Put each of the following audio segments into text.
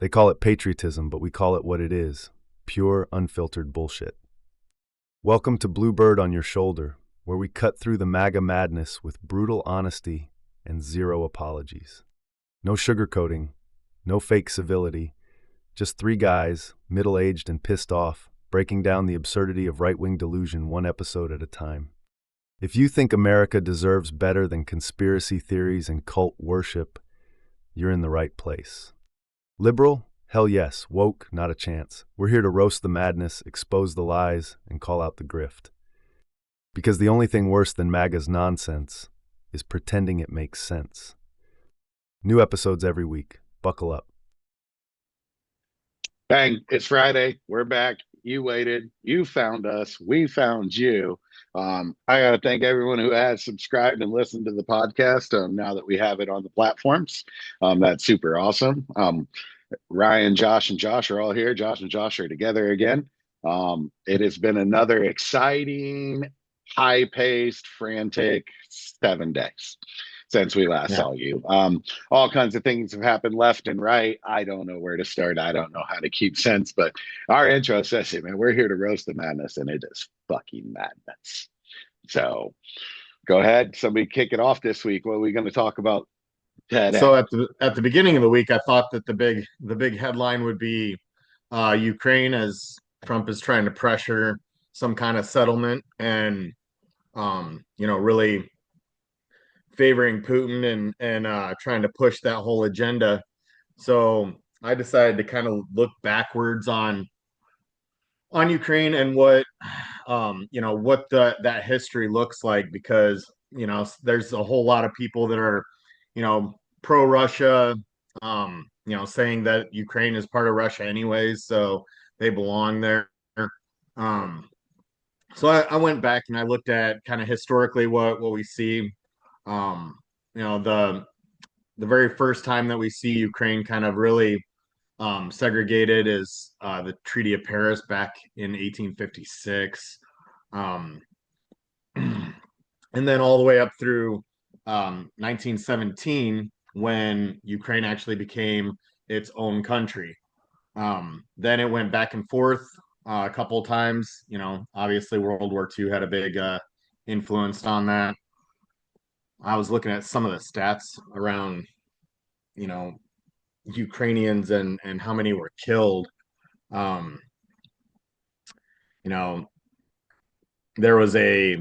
They call it patriotism, but we call it what it is: pure, unfiltered bullshit. Welcome to Bluebird on Your Shoulder, where we cut through the MAGA madness with brutal honesty and zero apologies. No sugarcoating, no fake civility, just three guys, middle-aged and pissed off, breaking down the absurdity of right-wing delusion one episode at a time. If you think America deserves better than conspiracy theories and cult worship, you're in the right place. Liberal? Hell yes. Woke? Not a chance. We're here to roast the madness, expose the lies, and call out the grift. Because the only thing worse than MAGA's nonsense is pretending it makes sense. New episodes every week. Buckle up. Bang, it's Friday. We're back. You waited. You found us. We found you. I got to thank everyone who has subscribed and listened to the podcast now that we have it on the platforms. That's super awesome. Ryan, Josh, and Josh are all here. Josh and Josh are together again. It has been another exciting, high paced, frantic 7 days since we last Yeah. saw you. All kinds of things have happened left and right. I don't know where to start. I don't know how to keep sense, but our intro says it, man. We're here to roast the madness, and it is fucking madness. So go ahead. Somebody kick it off this week. What are we going to talk about So today? at the beginning of the week, I thought that the big headline would be Ukraine, as Trump is trying to pressure some kind of settlement and really favoring Putin and trying to push that whole agenda. So I decided to kind of look backwards on Ukraine and what that history looks like, because there's a whole lot of people that are pro Russia, saying that Ukraine is part of Russia anyways, so they belong there. Um, so I went back and I looked at kind of historically what we see. Um, the very first time that we see Ukraine kind of really segregated is the Treaty of Paris back in 1856. Um, and then all the way up through 1917, when Ukraine actually became its own country. Then it went back and forth a couple of times. Obviously World War II had a big influence on that. I was looking at some of the stats around, you know, Ukrainians and how many were killed. Um, you know, there was a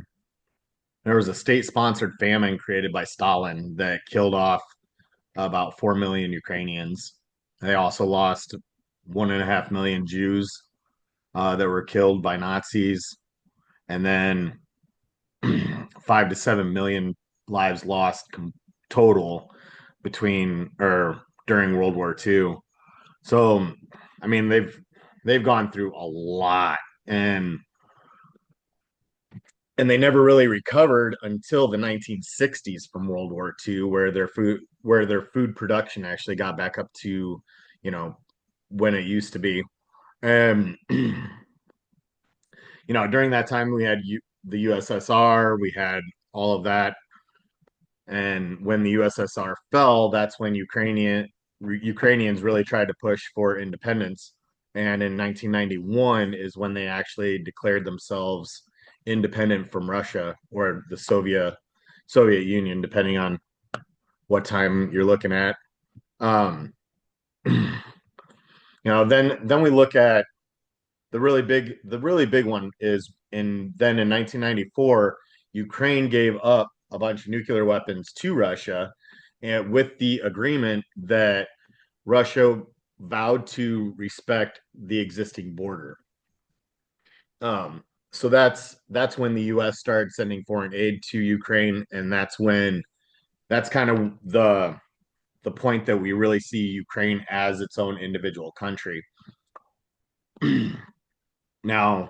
state-sponsored famine created by Stalin that killed off about 4 million Ukrainians. They also lost 1.5 million Jews that were killed by Nazis, and then 5 to 7 million lives lost total between or during World War II. So, I mean, they've gone through a lot, and they never really recovered until the 1960s from World War II, where their food production actually got back up to, when it used to be. And during that time we had the USSR, we had all of that, and when the USSR fell, that's when Ukrainians really tried to push for independence. And in 1991 is when they actually declared themselves independent from Russia or the Soviet Union, depending on what time you're looking at. Um, then we look at the really big one is in 1994, Ukraine gave up a bunch of nuclear weapons to Russia, and with the agreement that Russia vowed to respect the existing border. Um, so that's when the U.S. started sending foreign aid to Ukraine, and that's kind of the point that we really see Ukraine as its own individual country. Now,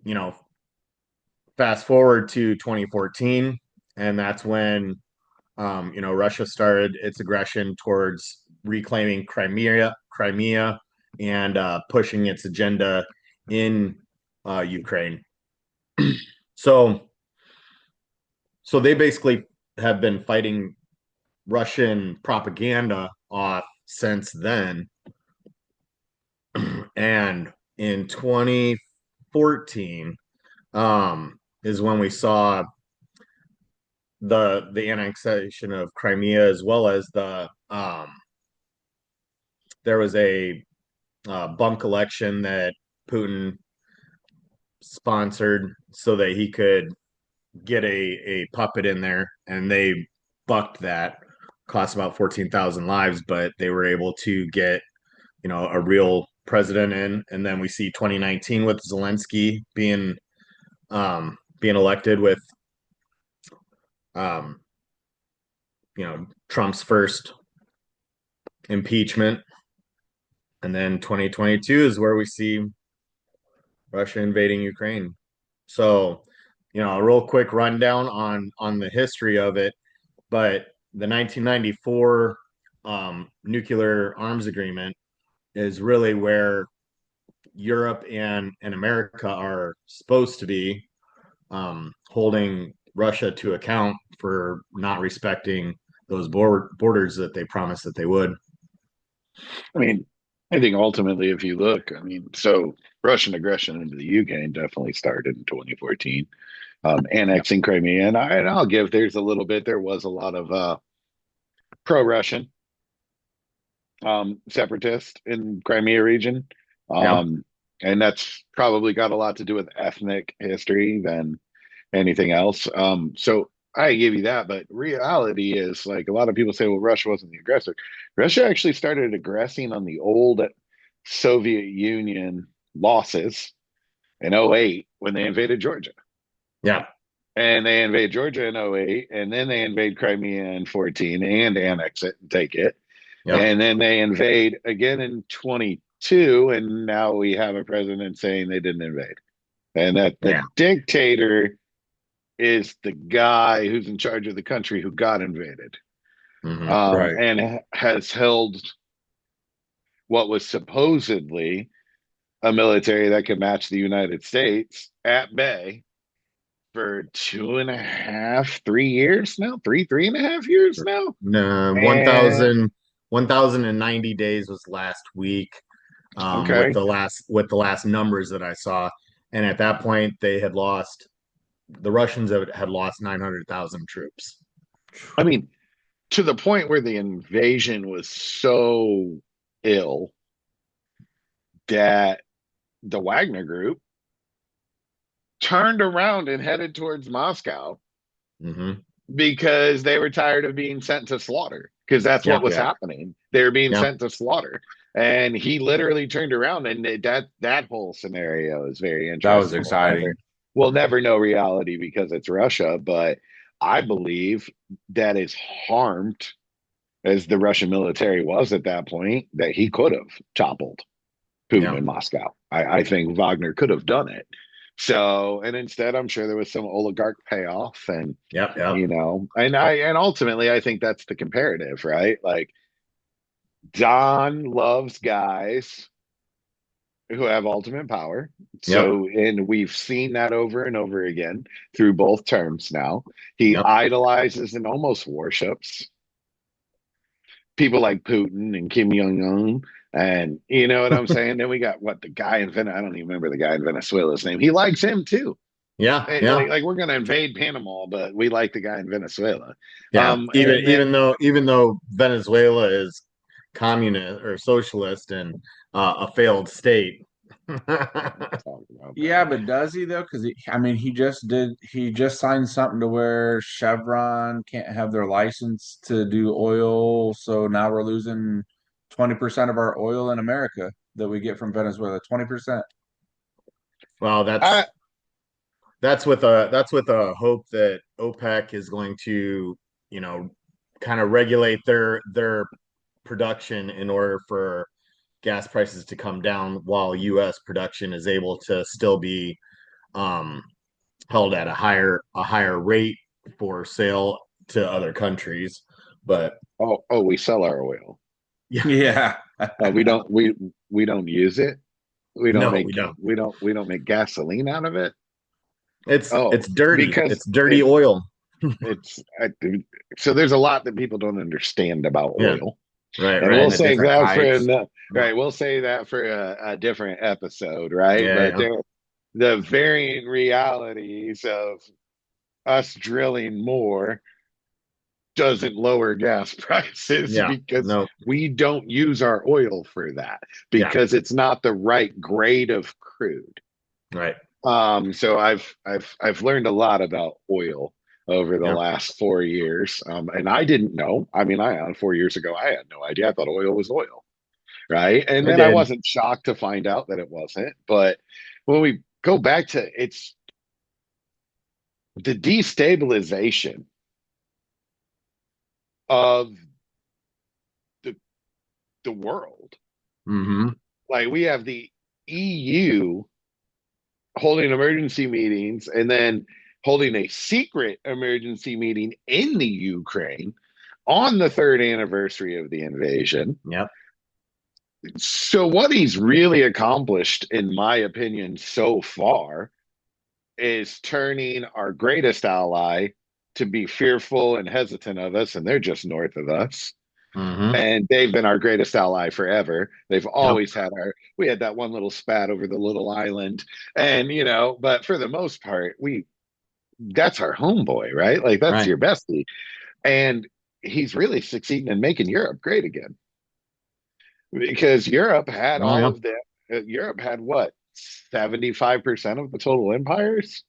you know, fast forward to 2014, and that's when Russia started its aggression towards reclaiming Crimea, and pushing its agenda in Ukraine. So, so they basically have been fighting Russian propaganda off since then, And in 2014 is when we saw the annexation of Crimea, as well as there was a bunk election that Putin sponsored so that he could get a puppet in there, and they bucked that. Cost about 14,000 lives, but they were able to get a real president in. And then we see 2019 with Zelensky being elected with um, Trump's first impeachment, and then 2022 is where we see Russia invading Ukraine. So, a real quick rundown on the history of it, but the 1994 nuclear arms agreement is really where Europe and America are supposed to be holding Russia to account for not respecting those borders that they promised that they would. I mean, I think ultimately, if you look, I mean, so Russian aggression into the Ukraine definitely started in 2014, Yeah. annexing Crimea, and I'll give there's a little bit. There was a lot of pro-Russian separatist in Crimea region, Yeah. and that's probably got a lot to do with ethnic history than anything else. So I give you that, but reality is like a lot of people say, well, Russia wasn't the aggressor. Russia actually started aggressing on the old Soviet Union losses in '08 when they invaded Georgia. Yeah. And they invade Georgia in '08, and then they invade Crimea in 14 and annex it and take it. Yep. And then they invade again in 22, and now we have a president saying they didn't invade. And that the Yeah. dictator is the guy who's in charge of the country who got invaded, Right. and has held what was supposedly a military that could match the United States at bay for 2.5, 3 years now, three and a half years now. No, And 1,090 days was last week, with okay, the last numbers that I saw. And at that point, the Russians had lost 900,000 troops. I mean, to the point where the invasion was so ill that the Wagner group turned around and headed towards Moscow Mm-hmm. because they were tired of being sent to slaughter, because that's Yeah. what was Yeah. happening. They were being Yeah. sent to slaughter. And he literally turned around, and that whole scenario is very That was interesting. exciting. We'll never know reality because it's Russia, but I believe that is harmed as the Russian military was at that point, that he could have toppled Putin Yeah. in Moscow. I think Wagner could have done it. So, and instead, I'm sure there was some oligarch payoff, and Yep. Yep. and ultimately, I think that's the comparative, right? Like Don loves guys who have ultimate power. Yep. So, and we've seen that over and over again through both terms now. He Yep. idolizes and almost worships people like Putin and Kim Jong Un. And you know what I'm saying? Then we got what the guy in Venezuela, I don't even remember the guy in Venezuela's name. He likes him too. Yeah. Yeah. Like we're going to invade Panama, but we like the guy in Venezuela. Yeah. Even And then, even though Venezuela is communist or socialist and a failed state. Yeah, but does he though? Because I mean, he just signed something to where Chevron can't have their license to do oil. So now we're losing 20% of our oil in America that we get from Venezuela. 20%. Well, I, that's with a hope that OPEC is going to, kind of regulate their production in order for gas prices to come down, while U.S. production is able to still be um, held at a higher rate for sale to other countries. But we sell our oil. yeah, Yeah. We don't use it. We don't no, make we don't. we don't make gasoline out of it. It's dirty. Because It's dirty oil. it's so there's a lot that people don't understand about Yeah. oil. Right. And All we'll Right. the save different that for types. right. We'll say that for a different episode, right? Yeah, But yeah, the varying realities of us drilling more doesn't lower gas prices yeah. because No, we don't use our oil for that yeah, because it's not the right grade of crude. right. So I've learned a lot about oil over the Yeah, last 4 years. And I didn't know. I mean, 4 years ago, I had no idea. I thought oil was oil, right? And I then I did. wasn't shocked to find out that it wasn't. But when we go back to it's the destabilization of the the world. Mm-hmm. Like we have the EU holding emergency meetings and then holding a secret emergency meeting in the Ukraine on the third anniversary of the invasion. Yep. So, what he's really accomplished, in my opinion, so far is turning our greatest ally to be fearful and hesitant of us, and they're just north of us. Mm-hmm. And they've been our greatest ally forever. They've Yep. always had we had that one little spat over the little island. And, but for the most part, that's our homeboy, right? Like that's Right. your bestie. And he's really succeeding in making Europe great again because Europe had Oh all yeah. of Europe had what, 75% of the total empires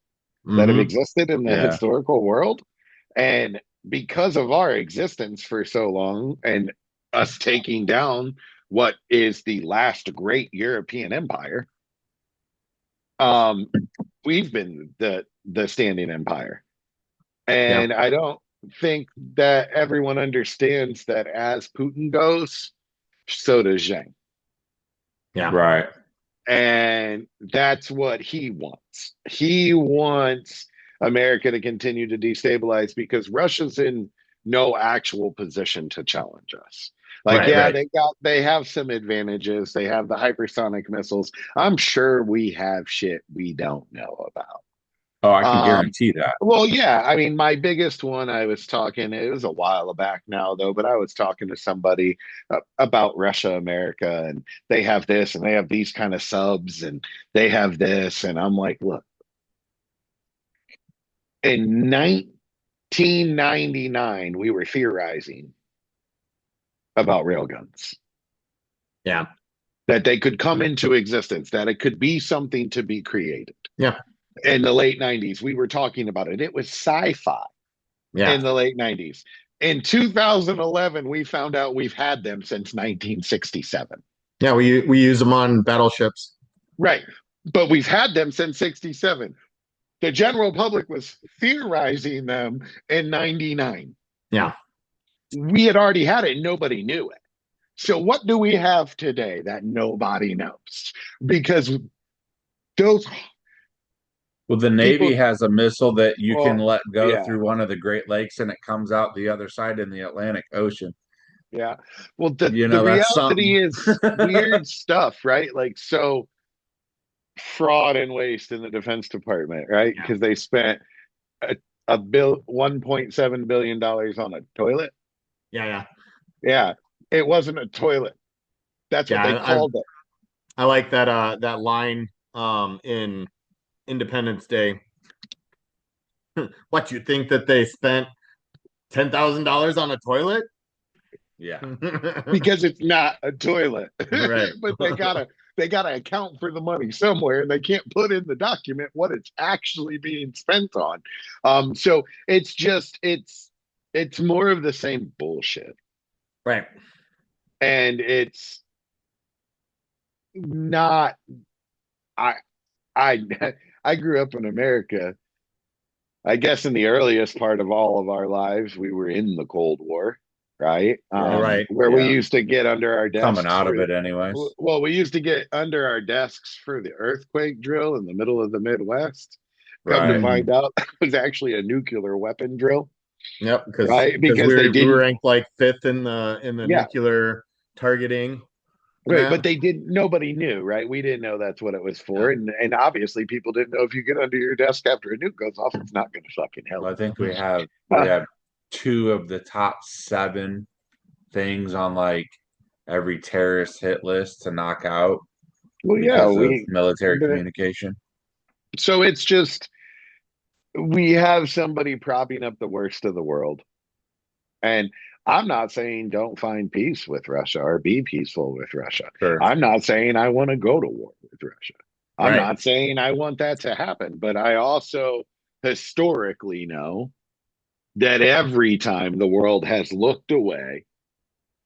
that have Mm-hmm. existed in the Yeah. historical world. And because of our existence for so long and us taking down what is the last great European empire, um, we've been the standing empire. Yeah. And I don't think that everyone understands that as Putin goes, so does Zheng. Yeah. Right. And that's what he wants. He wants America to continue to destabilize because Russia's in no actual position to challenge us. Like, Right. yeah, Right. they have some advantages. They have the hypersonic missiles. I'm sure we have shit we don't know about. Oh, I can Um, guarantee that. well, yeah, I mean, my biggest one, I was talking, it was a while back now, though, but I was talking to somebody about Russia, America, and they have this and they have these kind of subs and they have this. And I'm like, look, in 1999, we were theorizing about railguns, Yeah. that they could come into existence, that it could be something to be created. Yeah. In the late 90s, we were talking about it. It was sci fi Yeah. in the late 90s. In 2011, we found out we've had them since 1967. Yeah. We use them on battleships. Right. But we've had them since 67. The general public was theorizing them in 99. Yeah. We had already had it, and nobody knew it. So, what do we have today that nobody knows? Because those Well, the Navy people, has a missile that you can well, let go yeah, through one of the Great Lakes and it comes out the other side in the Atlantic Ocean. yeah. Well, the That's reality something. is weird stuff, right? Like, so fraud and waste in the Defense Department, right? Yeah. Because they spent a bill $1.7 billion on a toilet. Yeah. Yeah. Yeah, it wasn't a toilet. That's what Yeah. they called it. I like that line in Independence Day. What, you think that they spent $10,000 on a toilet? Yeah. Because it's not a toilet. Right. But they gotta account for the money somewhere, and they can't put in the document what it's actually being spent on. So it's more of the same bullshit, Right. and it's not. I I I grew up in America. I guess in the earliest part of all of our lives, we were in the Cold War, right? Yeah, right. Where we Yeah. used to get under our Coming desks out for of it, anyways. well, we used to get under our desks for the earthquake drill in the middle of the Midwest. Come to Right. find out, it was actually a nuclear weapon drill, Yep, right? because Because they we were didn't, ranked like fifth in the yeah, nuclear targeting and right. that. But they didn't. Nobody knew, right? We didn't know that's what it was Yeah. for, and obviously people didn't know if you get under your desk after a nuke goes off, it's not going to fucking help Well, I think you. we have two of the top seven things on like every terrorist hit list to knock out Well, yeah, because of military but communication. so it's just we have somebody propping up the worst of the world. And I'm not saying don't find peace with Russia or be peaceful with Russia. Sure. I'm not saying I want to go to war with Russia. I'm Right. not saying I want that to happen, but I also historically know that every time the world has looked away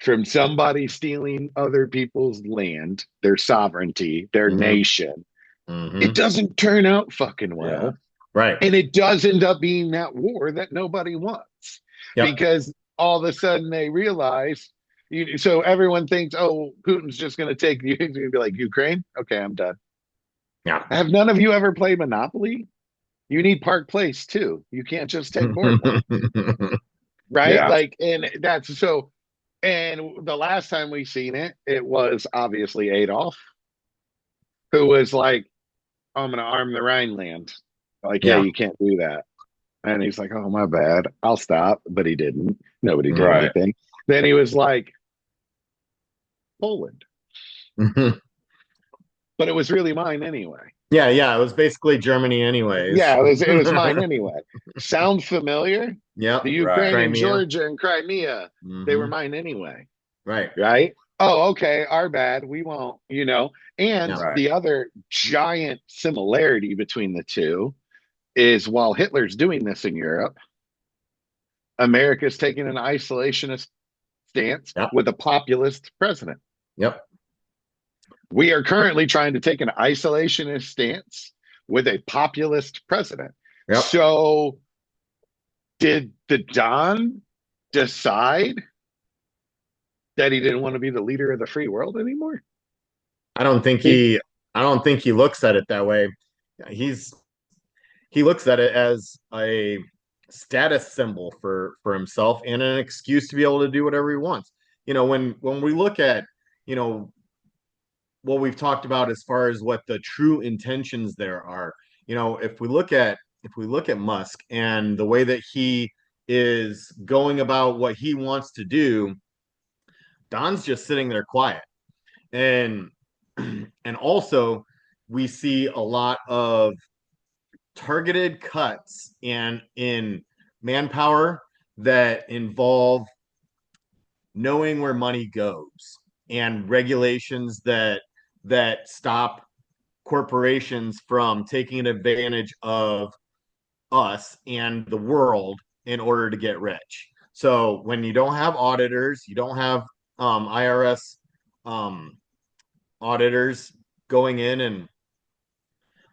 from somebody stealing other people's land, their sovereignty, their Mm-hmm. nation, it Mm-hmm. doesn't turn out fucking Yeah. well. Right. And it does end up being that war that nobody wants Yep. because all of a sudden they realize. So everyone thinks, oh, Putin's just going to take you. He's going to be like, Ukraine? Okay, I'm done. Yeah. Have none of you ever played Monopoly? You need Park Place too. You can't just take Boardwalk, right? Yeah. Like, and that's so. And the last time we seen it, it was obviously Adolf, who was like, I'm going to arm the Rhineland. Like, yeah, Yeah. you can't do that. And he's like, oh, my bad. I'll stop. But he didn't. Nobody did Right. anything. Then he was like, Poland. Mhm. But it was really mine anyway. Yeah, yeah. It was basically Germany anyways. Yeah, it was mine anyway. Sound familiar? Yep. The Right. Ukraine and Crimea. Georgia and Crimea, they were Hmm. mine anyway. Right. Right? Oh, okay. Our bad. We won't. And Yeah. Right. the other giant similarity between the two is while Hitler's doing this in Europe, America's taking an isolationist stance Yep. with a populist president. Yep. We are currently trying to take an isolationist stance with a populist president. Yep. So, did the Don decide that he didn't want to be the leader of the free world anymore? I don't think He, he I don't think he looks at it that way. He's he looks at it as a status symbol for himself and an excuse to be able to do whatever he wants. When we look at, you know, what we've talked about as far as what the true intentions there are, if we look at Musk and the way that he is going about what he wants to do, Don's just sitting there quiet. And and also we see a lot of targeted cuts and in manpower that involve knowing where money goes and regulations that stop corporations from taking advantage of us and the world in order to get rich. So when you don't have auditors, you don't have IRS um, auditors going in and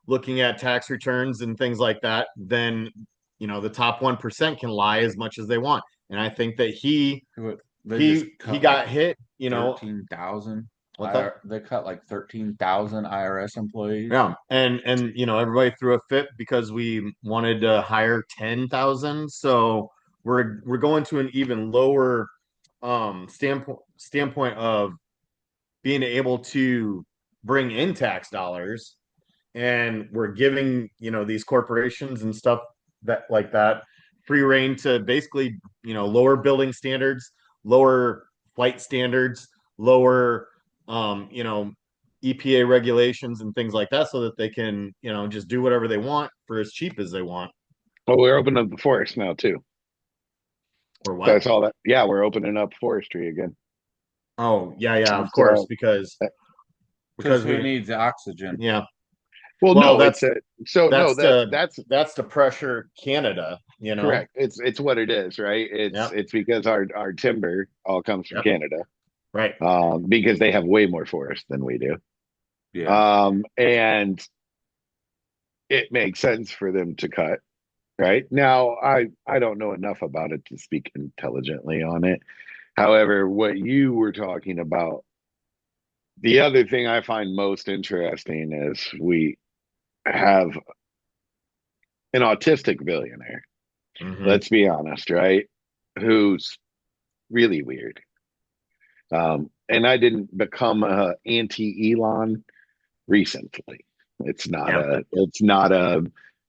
looking at tax returns and things like that, then the top 1% can lie as much as they want. And I think that he got hit. 13,000. What's that? They cut like 13,000 IRS employees. Yeah, and everybody threw a fit because we wanted to hire 10,000. So we're going to an even lower standpoint of being able to bring in tax dollars, and we're giving these corporations and stuff that free reign to basically lower building standards, lower flight standards, lower EPA regulations and things like that, so that they can just do whatever they want for as cheap as they want. well, we're opening up the forest now too. Or what? That's all that. Yeah, we're opening up forestry again. Oh yeah, of So, course, because Because who we needs oxygen? yeah. well, Well, no, it's a so no that's that's to pressure Canada. correct. It's what it is, right? Yep. It's because our timber all comes from Yep. Canada, Right. because they have way more forest than we do. Yeah. And it makes sense for them to cut. Right now, I don't know enough about it to speak intelligently on it. However, what you were talking about, the other thing I find most interesting is we have an autistic billionaire. Mhm. Let's be honest, right? Who's really weird. And I didn't become a anti Elon recently. It's not Yeah.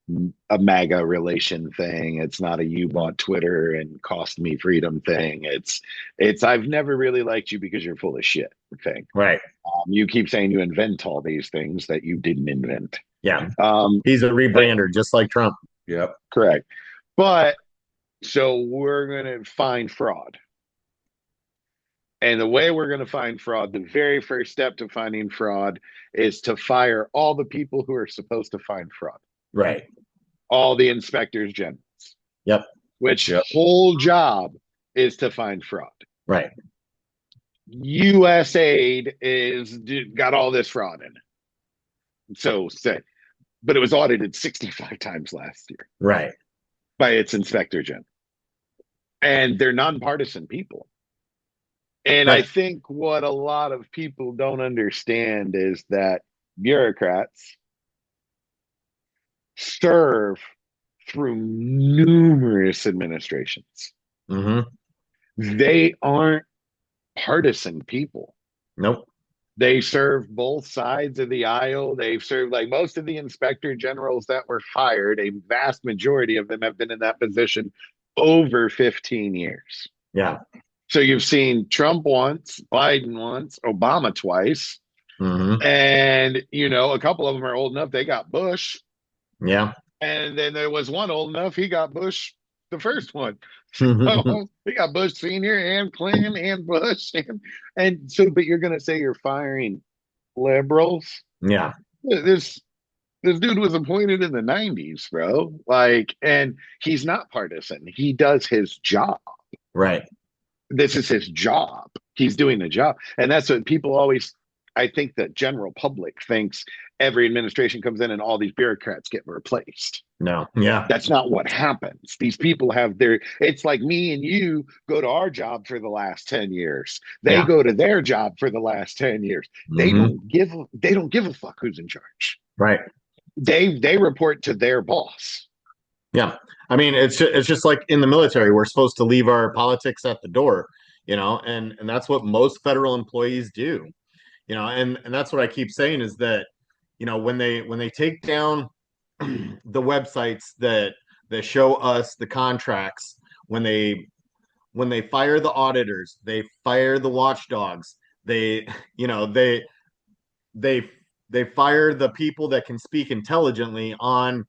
a a MAGA relation thing. It's not a you bought Twitter and cost me freedom thing. It's I've never really liked you because you're full of shit thing. Right. You keep saying you invent all these things that you didn't invent. Yeah. Um, He's a rebrander, just like Trump. Yep. correct. But so we're going to find fraud. And the way we're going to find fraud, the very first step to finding fraud is to fire all the people who are supposed to find fraud, Right. all the inspectors generals, Yep. which whole job is to find fraud. Right. USAID is got all this fraud in it. So say, but it was audited 65 times last year Right. by its inspector general. And they're nonpartisan people. And I Right. think what a lot of people don't understand is that bureaucrats serve through numerous administrations. Mm-hmm. They aren't partisan people. Nope. They serve both sides of the aisle. They've served, like most of the inspector generals that were fired, a vast majority of them have been in that position over 15 years. Yeah. So you've seen Trump once, Biden once, Obama twice. Mm-hmm. And, you know, a couple of them are old enough, they got Bush. Yeah. And then there was one old enough, he got Bush, the first one. Mm-hmm. So he got Bush Sr. and Clinton and Bush. And so, but you're going to say you're firing liberals? Yeah. This dude was appointed in the 90s, bro. Like, and he's not partisan. He does his job. Right. This is his job. He's doing the job. And that's what people always, I think the general public thinks every administration comes in and all these bureaucrats get replaced. No. Yeah. That's not what happens. These people have their, it's like me and you go to our job for the last 10 years. They Yeah. go to their job for the last 10 years. They Mm-hmm. don't give a fuck who's in charge. Right. They report to their boss. Yeah. I mean, it's just like in the military, we're supposed to leave our politics at the door, and that's what most federal employees do, and that's what I keep saying is that, when they take down the websites that show us the contracts, when they fire the auditors, they fire the watchdogs, they, they they fire the people that can speak intelligently on,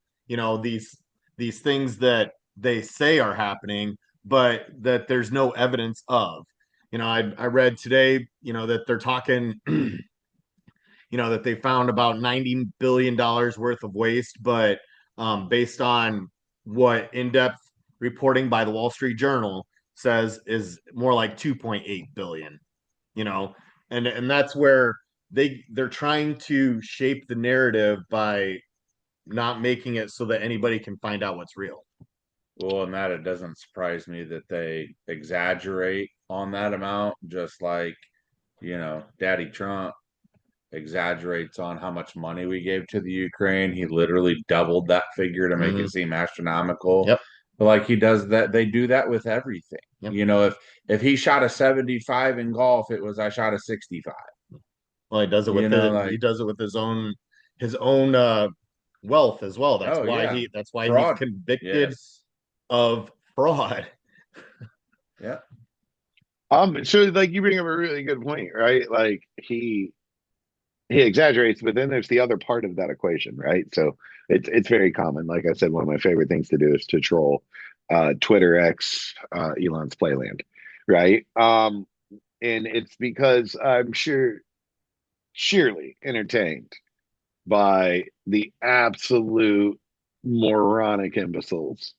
these things that they say are happening, but that there's no evidence of. I read today, that they're talking, that they found about $90 billion worth of waste, but based on what in-depth reporting by the Wall Street Journal says is more like 2.8 billion, and that's where they're trying to shape the narrative by not making it so that anybody can find out what's real. Well, and that it doesn't surprise me that they exaggerate on that amount, just like, Daddy Trump exaggerates on how much money we gave to the Ukraine. He literally doubled that figure to make it seem astronomical. Yep. But like he does that, they do that with everything. Yep. If he shot a 75 in golf, it was I shot a 65. Well, he does it with he does it with his own wealth as well. That's why fraud. He's convicted of fraud. Yeah. So like you bring up a really good point, right? Like he exaggerates, but then there's the other part of that equation, right? So it's very common. Like I said, one of my favorite things to do is to troll Twitter X Elon's Playland, right? And it's because I'm surely entertained by the absolute moronic imbeciles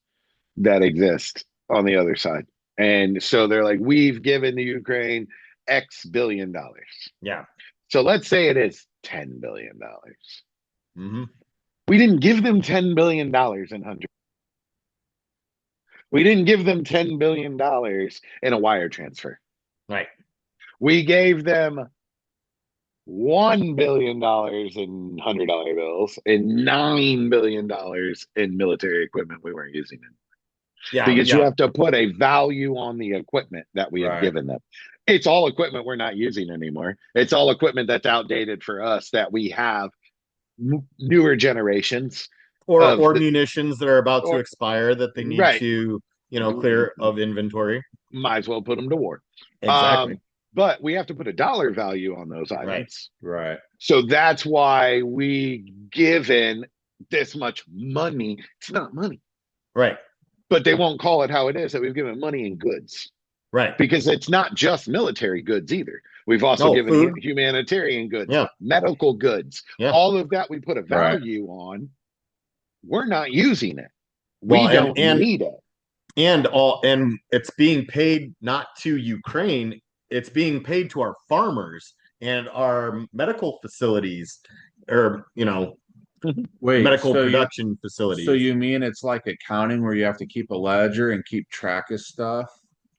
that exist on the other side. And so they're like, we've given the Ukraine X billion dollars. Yeah. So let's say it is $10 billion. Mm-hmm. We didn't give them $10 billion in Hunter. We didn't give them $10 billion in a wire transfer. Right. We gave them $1 billion in $100 bills and $9 billion in military equipment we weren't using it. Yeah, because you have to put a value on the equipment that we have given them. It's all equipment we're not using anymore. It's all equipment that's outdated for us that we have newer generations or munitions that are about to or expire that they need right. to, clear of inventory. Might as well put them to war. Exactly. But we have to put a dollar value on those Right. items. Right. So that's why we given this much money. It's not money, Right. but they won't call it how it is, that we've given money in goods, Right. because it's not just military goods either. We've also No, given food. humanitarian goods, Yeah. medical goods, Yeah. all of that we put a Right. value on. We're not using it. Well, We don't need it. And it's being paid not to Ukraine, it's being paid to our farmers and our medical facilities, or Wait, medical so production so facilities. you mean it's like accounting where you have to keep a ledger and keep track of stuff?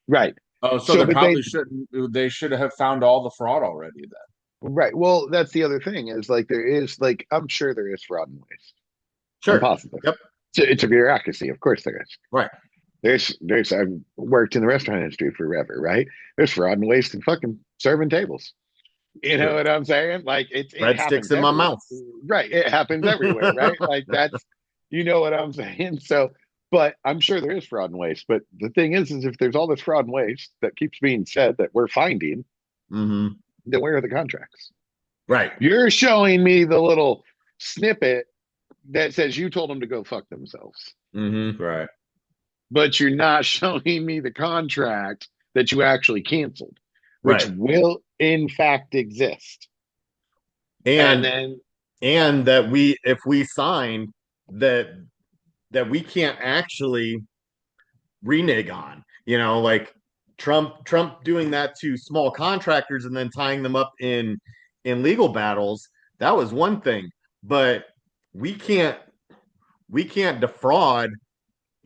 Right. Oh, so So, they but probably shouldn't. They should have found all the fraud already then. right. Well, that's the other thing, is like, there is, like, I'm sure there is fraud and waste. I'm Sure. positive. Yep. It's a bureaucracy. Of course there is. Right. I've worked in the restaurant industry forever, right? There's fraud and waste in fucking serving tables. You know Sure. what I'm saying? Like, it Breadsticks happens in my everywhere. mouth. Right. It happens everywhere, right? Like, that's, you know what I'm saying? So, but I'm sure there is fraud and waste. But the thing is if there's all this fraud and waste that keeps being said that we're finding, Mm-hmm. then where are the contracts? Right. You're showing me the little snippet that says you told them to go fuck themselves, Mm-hmm. Right. but you're not showing me the contract that you actually canceled, which Right. will in fact exist. And then that if we sign that we can't actually renege on, like Trump doing that to small contractors and then tying them up in legal battles, that was one thing. But we can't defraud,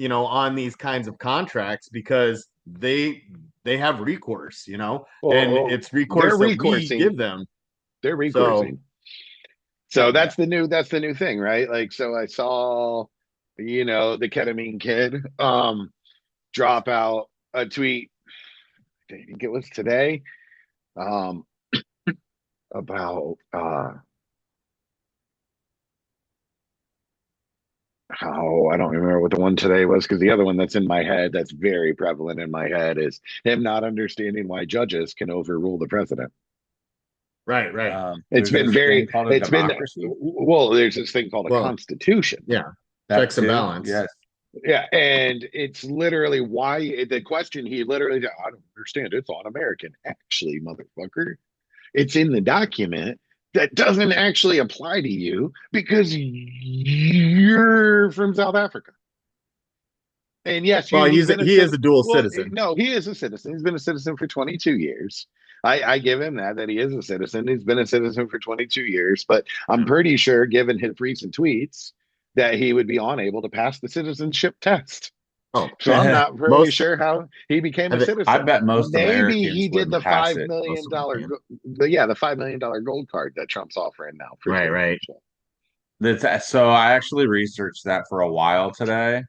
on these kinds of contracts, because they have recourse, and it's they're recourse that we recoursing. give them. They're So recoursing. So that's the new thing, right? Like, so I saw, the ketamine kid drop out a tweet. I think it was today, um about how, I don't remember what the one today was, because the other one that's in my head, that's very prevalent in my head, is him not understanding why judges can overrule the president. right. It's There's been this very, thing called a it's been, democracy. well, there's this thing called a Well, constitution. yeah. That Checks and too. balance. Yes. Yeah, and it's literally why the question he literally, I don't understand. It's on American. Actually, motherfucker, it's in the document that doesn't actually apply to you because you're from South Africa. And yes, Well, he's been a he is citizen. a dual Well, citizen. no, he is a citizen. He's been a citizen for 22 years. I give him that he is a citizen. He's been a citizen for 22 years, but I'm pretty sure, given his recent tweets, that he would be unable to pass the citizenship test. Oh, So I'm not really sure how he became a citizen. I bet most Maybe Americans he did the wouldn't pass $5 it. million Most of them dollar, can. the $5 million gold card that Trump's offering now for Right. So I actually researched that for a while today.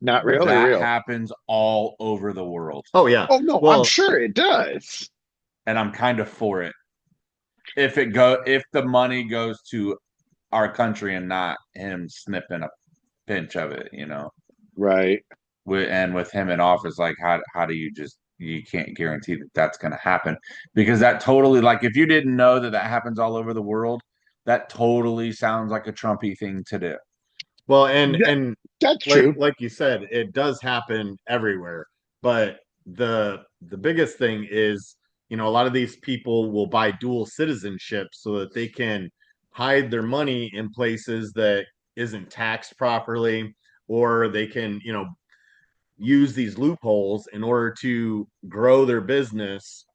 Not real or That real? happens all over the world, Oh yeah. Oh no, I'm Well, sure it does. and I'm kind of for it. If the money goes to our country and not him snipping a pinch of it, Right. with him in office, like how do you can't guarantee that that's going to happen, because that totally, like, if you didn't know that happens all over the world, that totally sounds like a Trumpy thing to do. well, and That's true. like you said, it does happen everywhere. But the biggest thing is, a lot of these people will buy dual citizenship so that they can hide their money in places that isn't taxed properly, or they can, use these loopholes in order to grow their business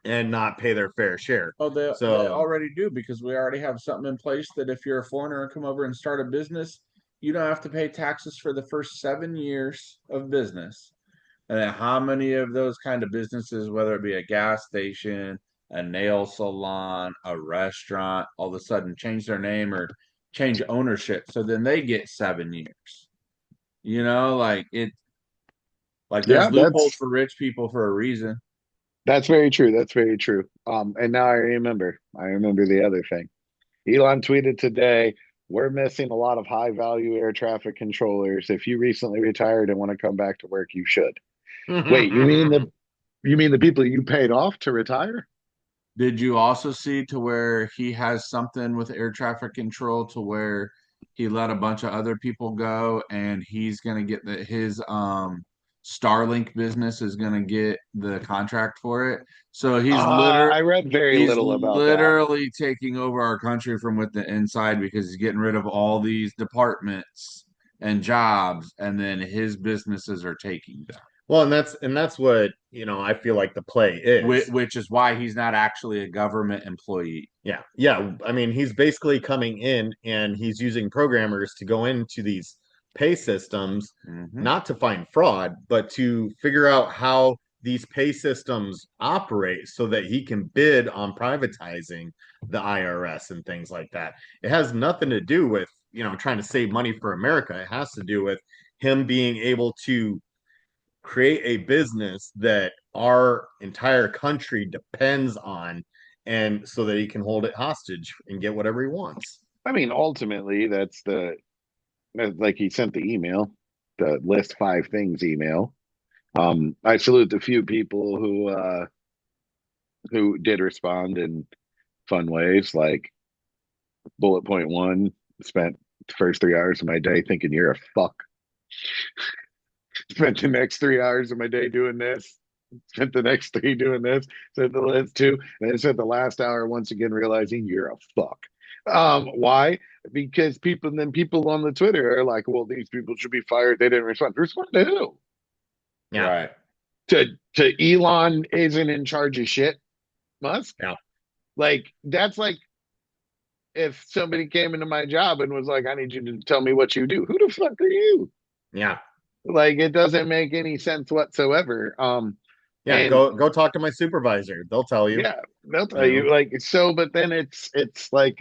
and not pay their fair share. Oh, they So already do, because we already have something in place that if you're a foreigner and come over and start a business, you don't have to pay taxes for the first 7 years of business. And then how many of those kind of businesses, whether it be a gas station, a nail salon, a restaurant, all of a sudden change their name or change ownership, so then they get 7 years. Like Yeah, there's loopholes for rich people for a reason. that's very true. That's very true. And now I remember the other thing. Elon tweeted today, we're missing a lot of high value air traffic controllers. If you recently retired and want to come back to work, you should. Wait, you mean the people you paid off to retire? Did you also see to where he has something with air traffic control to where he let a bunch of other people go and he's gonna get his Starlink business is gonna get the contract for it. So I read very he's little about that. literally taking over our country from with the inside because he's getting rid of all these departments and jobs, and then his businesses are taking them. Well, and that's what, I feel like the play is. Which is why he's not actually a government employee. Yeah. Yeah. I mean, he's basically coming in and he's using programmers to go into these pay systems, not to find fraud, but to figure out how these pay systems operate so that he can bid on privatizing the IRS and things like that. It has nothing to do with, trying to save money for America. It has to do with him being able to create a business that our entire country depends on, and so that he can hold it hostage and get whatever he wants. I mean, ultimately, like he sent the email, the list 5 things email. I salute the few people who did respond in fun ways, like bullet point 1, spent the first 3 hours of my day thinking you're a fuck. Spent the next 3 hours of my day doing this. Spent the next 3 doing this. Spent the last 2, and then spent the last hour once again realizing you're a fuck. Why? Because people on the Twitter are like, well, these people should be fired. They didn't respond. Respond to who? Yeah. Right. To Elon isn't in charge of shit. Musk. Yeah. Like that's like if somebody came into my job and was like, I need you to tell me what you do. Who the fuck are you? Yeah. Like it doesn't make any sense whatsoever. Yeah, go talk to my supervisor. They'll tell you. Yeah, they'll tell you. Like so, but then it's like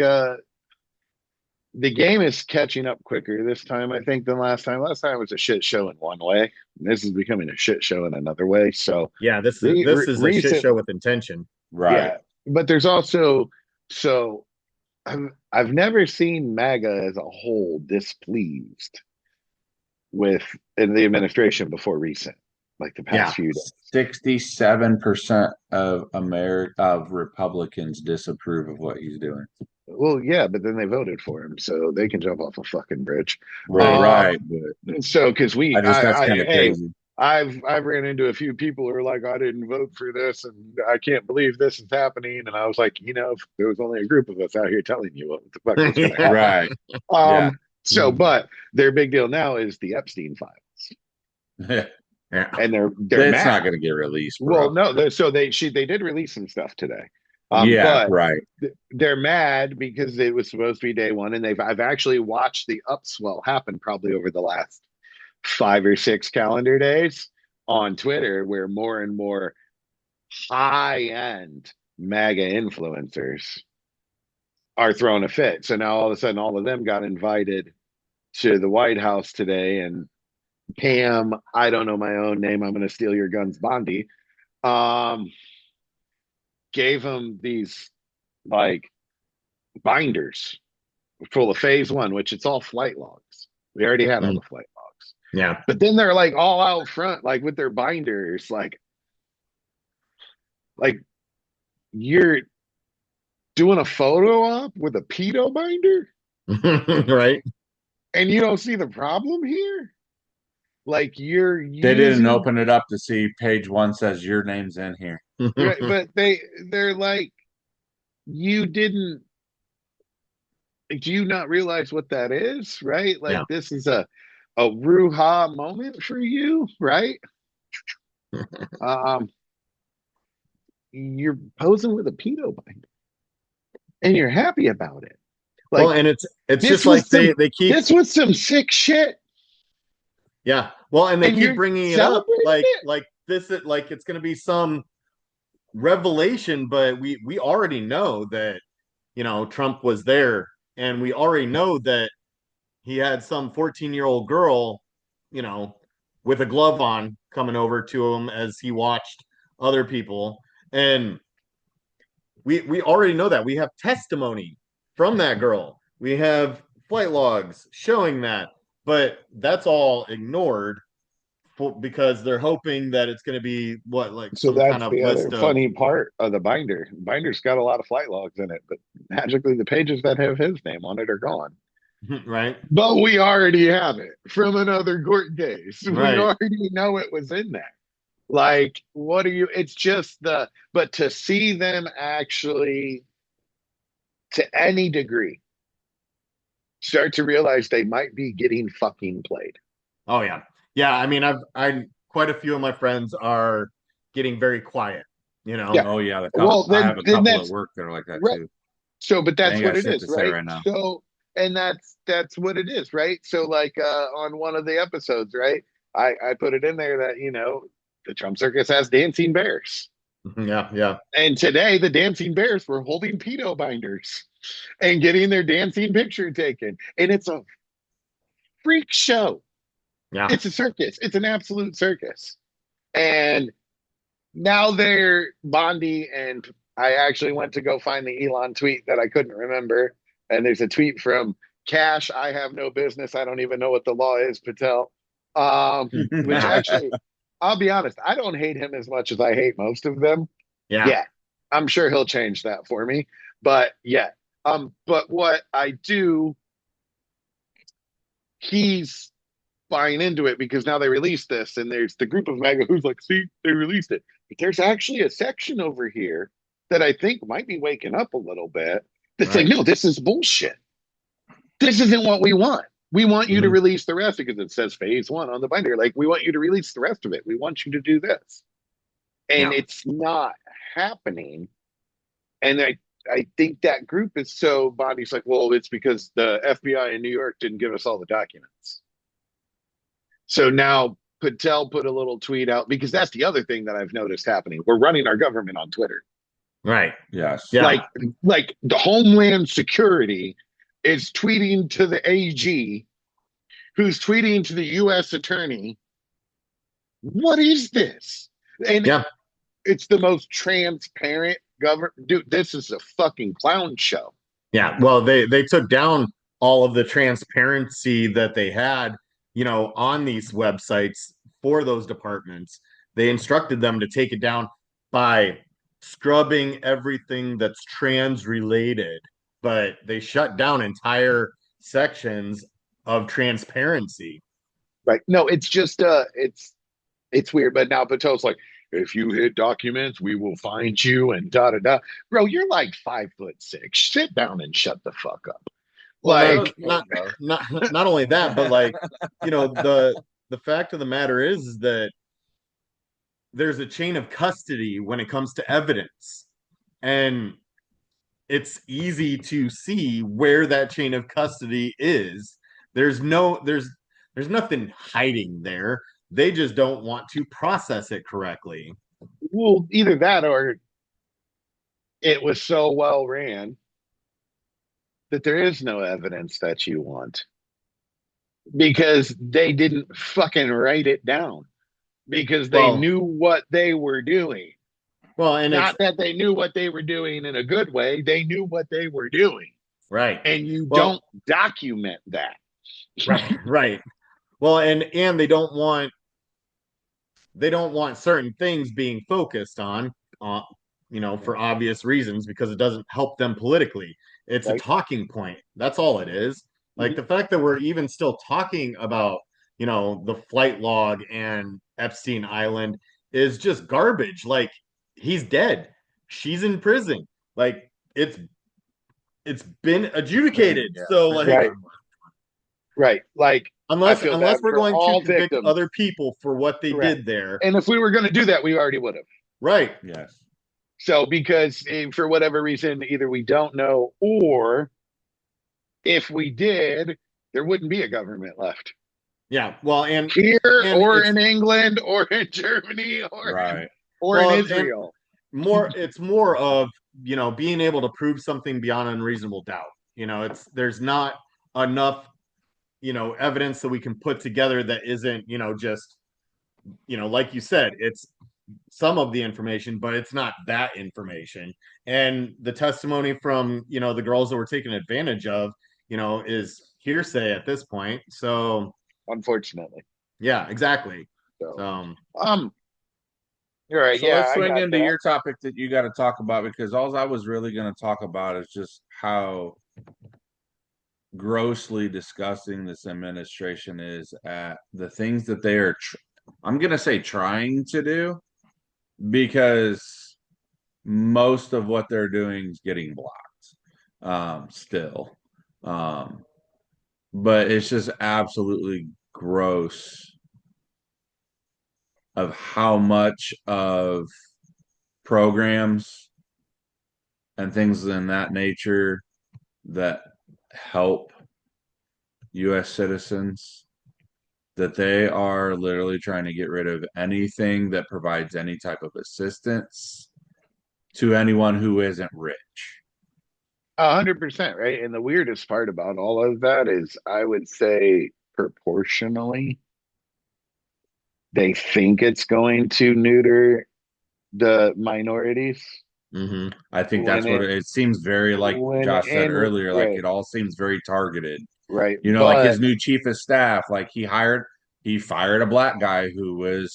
the game is catching up quicker this time, I think, than last time. Last time was a shit show in one way. This is becoming a shit show in another way. So yeah, this is a shit show with intention. Right. Yeah, but there's also I've never seen MAGA as a whole displeased with in the administration before recent, like the past few days. 67% of Republicans disapprove of what he's doing. Well, yeah, but then they voted for him, so they can jump off a fucking bridge. Right. So, because that's kind of crazy. I've ran into a few people who are like, I didn't vote for this, and I can't believe this is happening. And I was like, if there was only a group of us out here telling you what the fuck was going to happen. Right. So, but their big deal now is the Epstein files. Yeah. And they're it's not going to get released. Bro. Well, no, they did release some stuff today. But right. They're mad because it was supposed to be day one, and I've actually watched the upswell happen probably over the last 5 or 6 calendar days on Twitter, where more and more high-end MAGA influencers are throwing a fit. So now all of a sudden, all of them got invited to the White House today, and Pam, I don't know my own name, I'm going to steal your guns, Bondi, gave them these like binders full of phase 1, which it's all flight logs. We already had all the flight logs. Yeah. But then they're like all out front, like with their binders, like you're doing a photo op with a pedo binder. Right. And you don't see the problem here? Like they didn't open it up to see page 1 says your name's in here. Right, but they're like, you didn't, do you not realize what that is? Right? Like this is a Ruha moment for you, right? You're posing with a pedo binder and you're happy about it. Like, well, and it's just like they keep this was some sick shit. Yeah. Well, and they keep bringing it up like this is like it's going to be some revelation, but we already know that Trump was there, and we already know that he had some 14-year-old girl with a glove on coming over to him as he watched other people, and we already know that. We have testimony from that girl. We have flight logs showing that, but that's all ignored because they're hoping that it's going to be like So some kind that's of the other list of funny part of the binder. The binder's got a lot of flight logs in it, but magically the pages that have his name on it are gone. right, But we already have it from another court case. We right. already know it was in there. Like, what are you? It's just but to see them actually, to any degree, start to realize they might be getting fucking played. Oh yeah, yeah. I mean, I quite a few of my friends are getting very quiet. You Yeah. know, Oh yeah, Well, I have a then couple at that's work that are like that right. too. So, but They that's ain't what got it shit is, to say right? right now. So, and that's what it is, right? So, like on one of the episodes, right? I put it in there that the Trump circus has dancing bears, yeah, yeah, and today the dancing bears were holding pedo binders and getting their dancing picture taken, and it's a freak show. yeah. It's a circus. It's an absolute circus, and now they're Bondi, and I actually went to go find the Elon tweet that I couldn't remember. And there's a tweet from Cash. I have no business. I don't even know what the law is, Patel. Which actually, I'll be honest, I don't hate him as much as I hate most of them. Yeah, Yeah, I'm sure he'll change that for me. But yeah, but what I do, he's buying into it because now they released this, and there's the group of MAGA who's like, see, they released it. But there's actually a section over here that I think might be waking up a little bit that's like, right. no, this is bullshit. This isn't what we want. We want you to Mhm. release the rest because it says phase one on the binder. Like, we want you to release the rest of it. We want you to do this. And Yeah, it's not happening. And I think that group is so Bondi's like, well, it's because the FBI in New York didn't give us all the documents. So now Patel put a little tweet out because that's the other thing that I've noticed happening. We're running our government on Twitter. right. Yes. Yeah, Like like the Homeland Security is tweeting to the AG, who's tweeting to the US attorney, what is this? And yeah. it's the most transparent government. Dude, this is a fucking clown show. Yeah, well, they took down all of the transparency that they had, on these websites for those departments. They instructed them to take it down by scrubbing everything that's trans related, but they shut down entire sections of transparency. Right. No, it's just it's weird. But now Patel's like, if you hit documents, we will find you and da da da. Bro, you're like 5'6". Sit down and shut the fuck up. Well, Like, not only that, but like, the fact of the matter is that there's a chain of custody when it comes to evidence. And it's easy to see where that chain of custody is. There's nothing hiding there. They just don't want to process it correctly. well, either that or it was so well ran that there is no evidence that you want because they didn't fucking write it down because they Well, knew what they were doing. and it's Not that they knew what they were doing in a good way, they knew what they were doing. right. And you Well, don't document that. right, right. Well, and they don't want certain things being focused on, for obvious reasons because it doesn't help them politically. It's a Right. talking point. That's all it is. Like the fact that we're even still talking about, the flight log and Epstein Island is just garbage. Like he's dead. She's in prison. Like it's been adjudicated. Yeah. So like Right. Right. Like, I unless feel unless bad we're for going to all convict victims. other people for what they Correct. did there, And if we were going to do that, we already would have. right? Yes. So, because for whatever reason, either we don't know, or if we did, there wouldn't be a government left Yeah. Well, here, and or it's in England, or in Germany, Right. or in well, and Israel. it's more of, being able to prove something beyond unreasonable doubt. There's not enough, evidence that we can put together that isn't, just, like you said, it's some of the information, but it's not that information. And the testimony from, the girls that were taken advantage of, is hearsay at this point. So unfortunately. yeah, exactly. So, So you're right. So Yeah, let's I swing got into that. your topic that you got to talk about, because all I was really going to talk about is just how grossly disgusting this administration is at the things that they are, I'm going to say trying to do, because most of what they're doing is getting blocked still. But it's just absolutely gross of how much of programs and things in that nature that help U.S. citizens, that they are literally trying to get rid of anything that provides any type of assistance to anyone who isn't rich. 100%, right? And the weirdest part about all of that is, I would say, proportionally, they think it's going to neuter the minorities I think when that's what it seems very, like Josh said and earlier, like right, it all seems very targeted. right. You know, like But his new chief of staff, like he fired a black guy who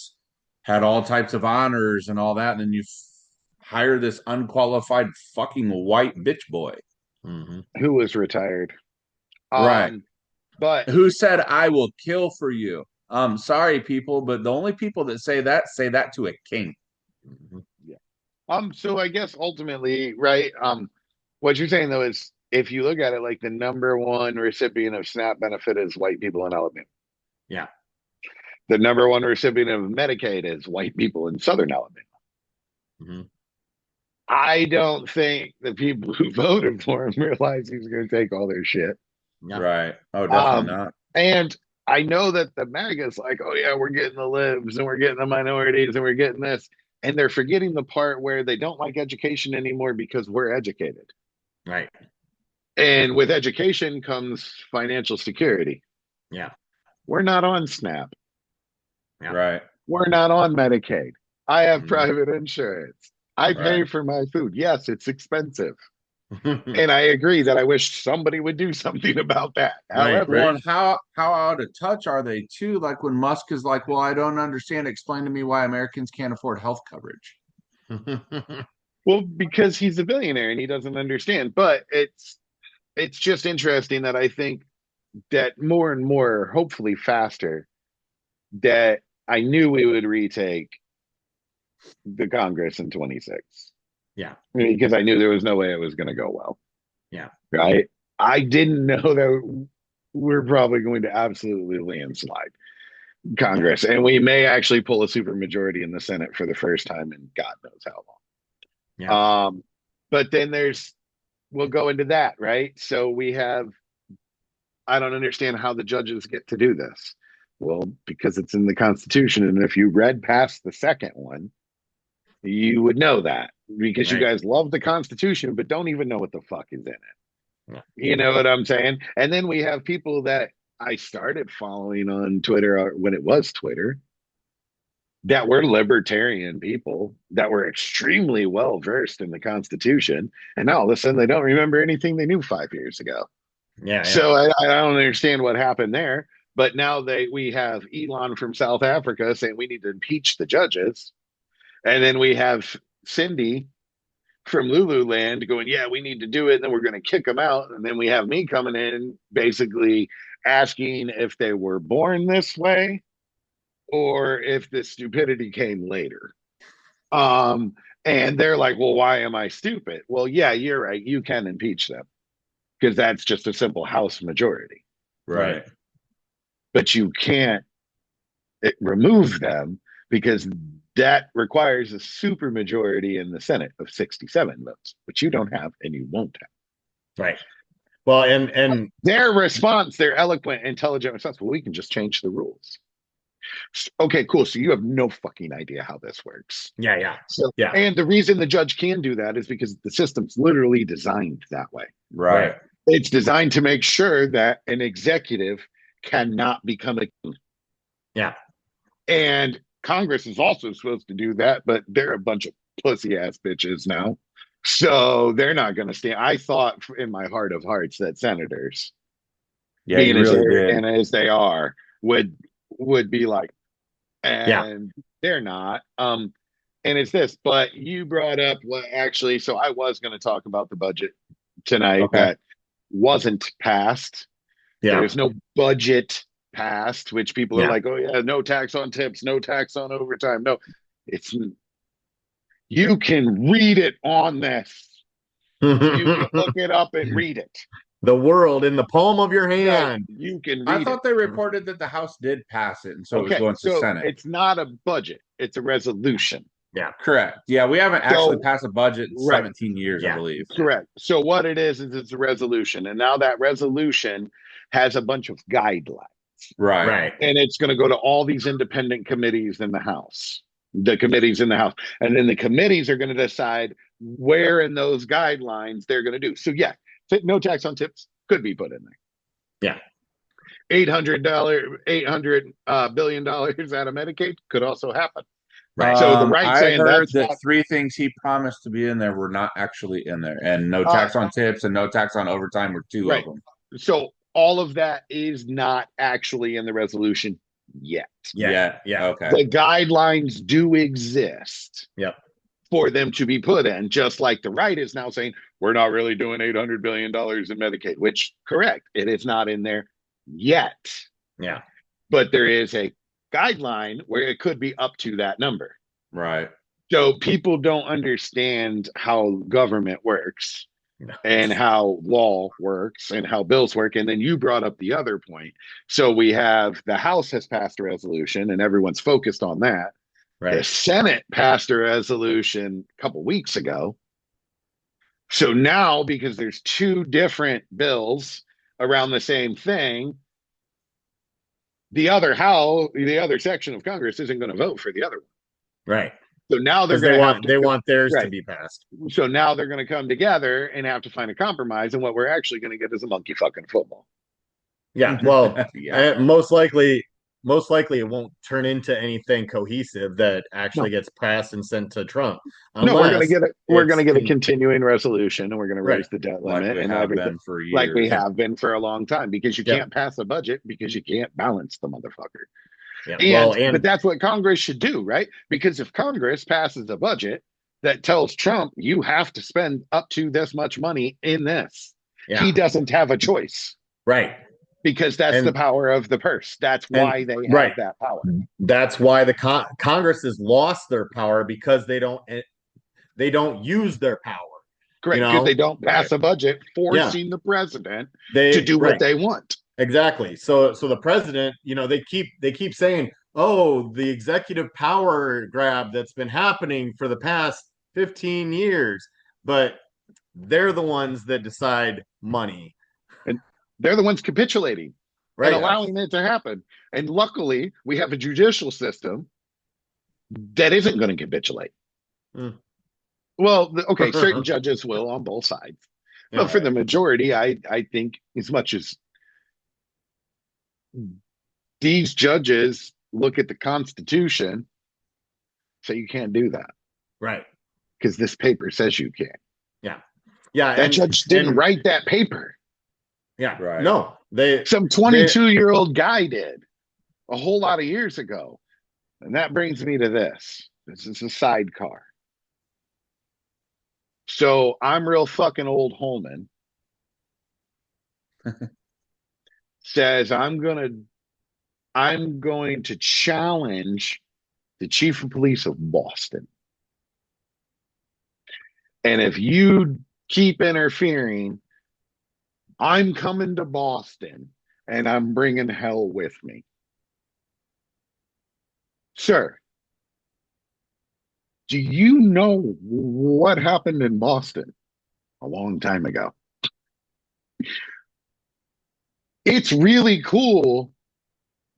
had all types of honors and all that, and then you hire this unqualified fucking white bitch boy. who was retired? Right. But Who said I will kill for you? Sorry, people, but the only people that say that to a king. yeah. So I guess ultimately, right, what you're saying though is, if you look at it, like, the number one recipient of SNAP benefit is white people in Alabama. Yeah. The number one recipient of Medicaid is white people in Southern Alabama. Mm-hmm. I don't think the people who voted for him realize he's going to take all their shit. Yeah. Right. Oh, definitely not. And I know that the MAGA's like, oh yeah, we're getting the libs and we're getting the minorities and we're getting this. And they're forgetting the part where they don't like education anymore because we're educated. Right. And with education comes financial security. Yeah. We're not on SNAP. Yeah. Right. We're not on Medicaid. I have Mhm. private insurance. I pay Right. for my food. Yes, it's expensive. And I agree that I wish somebody would do something about that. Right, However, Well, and how out of touch are they too? Like when Musk is like, "Well, I don't understand. Explain to me why Americans can't afford health coverage." well, because he's a billionaire and he doesn't understand. But it's just interesting that I think that more and more, hopefully faster, that I knew we would retake the Congress in 26. Yeah. Because I knew there was no way it was going to go well. Yeah. Right. I didn't know that we're probably going to absolutely landslide Congress, and we may actually pull a supermajority in the Senate for the first time in God knows how Yeah. long. But then we'll go into that, right? So we have, I don't understand how the judges get to do this. Well, because it's in the Constitution, and if you read past the second one, you would know that, because you Right. guys love the Constitution, but don't even know what the fuck is in it. Yeah. You know what I'm saying? And then we have people that I started following on Twitter, when it was Twitter, that were libertarian people that were extremely well versed in the Constitution. And now all of a sudden they don't remember anything they knew 5 years ago. Yeah. Yeah. So I don't understand what happened there. But now we have Elon from South Africa saying we need to impeach the judges. And then we have Cindy from Lululand going, yeah, we need to do it. And then we're going to kick them out. And then we have me coming in basically asking if they were born this way or if the stupidity came later. And they're like, well, why am I stupid? Well, yeah, you're right. You can impeach them because that's just a simple House majority. Right. But you can't remove them because that requires a supermajority in the Senate of 67 votes, which you don't have and you won't have. Right. Well, and their response, their eloquent, intelligent response, well, we can just change the rules. Okay, cool. So you have no fucking idea how this works. yeah, yeah, So, yeah. and the reason the judge can do that is because the system's literally designed that way. Right. It's designed to make sure that an executive cannot become a king. Yeah. And Congress is also supposed to do that, but they're a bunch of pussy ass bitches now. So they're not going to stand. I thought in my heart of hearts that senators Yeah, he being as really did. arrogant as they are, would be like, Yeah. and they're not. And it's this, but you brought up what actually, so I was going to talk about the budget tonight Okay. that wasn't passed. Yeah. There's no budget passed, which people are Yeah. like, oh yeah, no tax on tips, no tax on overtime. No, it's, you can read it on this. You can look it up and read it. The world in the palm of your Right. hand. You can I read it. thought they reported that the House did pass it, and so it was Okay, going to so Senate. it's not a budget, it's a resolution. Yeah. Correct. Yeah, we haven't actually So- passed a budget in Right. 17 years, I Yeah. believe. Correct. So what it is it's a resolution. And now that resolution has a bunch of guidelines. Right. Right. And it's going to go to all these independent committees in the House. The committees in the House. And then the committees are going to decide where in those guidelines they're going to do. So yeah, no tax on tips could be put in there. Yeah. $800 billion out of Medicaid could also happen. Right. So the right I saying heard that's that not, 3 things he promised to be in there were not actually in there, and no tax on tips and no tax on overtime were 2 right. of them. So all of that is not actually in the resolution yet. Yeah. Okay. The guidelines do exist. Yep. For them to be put in, just like the right is now saying we're not really doing $800 billion in Medicaid, which correct, it is not in there yet. Yeah. But there is a guideline where it could be up to that number. Right. So people don't understand how government works No. and how law works and how bills work. And then you brought up the other point. So we have the House has passed a resolution and everyone's focused on that. The Right. Senate passed a resolution a couple weeks ago. So now, because there's 2 different bills around the same thing, the other section of Congress isn't going to vote for the other one. Right. So now they're Because going to they want theirs to right. be passed. So now they're going to come together and have to find a compromise. And what we're actually going to get is a monkey fucking football. Yeah. Well, Yeah. most likely it won't turn into anything cohesive that actually gets passed and sent to Trump. No, we're going to get it. We're going to get a it's- continuing resolution, and we're going to raise Right. the debt Like limit we and have everything, been for years. like we have been for a long time, because you Yep. can't pass a budget because you can't balance the motherfucker. Yeah. But that's what Congress should do, right? Because if Congress passes a budget that tells Trump you have to spend up to this much money in this, yeah. he doesn't have a choice. Right. Because that's And- the power of the purse. That's why they have right. that power. That's why the Congress has lost their power, because they don't use their power. Correct. You know? Because they don't pass a budget forcing the president to do right. what they want. Exactly. So the president, they keep saying, oh, the executive power grab that's been happening for the past 15 years, but they're the ones that decide money. And they're the ones capitulating Right. and allowing it to happen. And luckily, we have a judicial system that isn't going to capitulate. Mm. Well, okay, certain judges will on both sides. Yeah. But for the majority, I think as much as these judges look at the Constitution, say you can't do that Right. because this paper says you can. Yeah. That judge didn't write that paper. Yeah. Right. No, Some 22-year-old guy did a whole lot of years ago. And that brings me to this. This is a sidecar. So I'm real fucking old Holman. Says I'm going to challenge the chief of police of Boston. And if you keep interfering, I'm coming to Boston and I'm bringing hell with me. Sir, do you know what happened in Boston a long time ago? It's really cool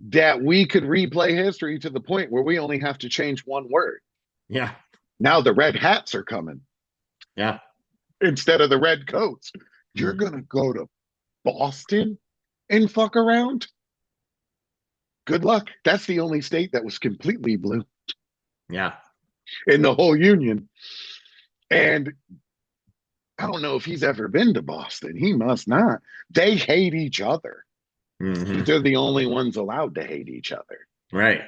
that we could replay history to the point where we only have to change one word. Yeah. Now the red hats are coming Yeah. instead of the red coats. You're going to go to Boston and fuck around? Good luck. That's the only state that was completely blue Yeah. in the whole union. And I don't know if he's ever been to Boston. He must not. They hate each other. Mm-hmm. They're the only ones allowed to hate each other. Right.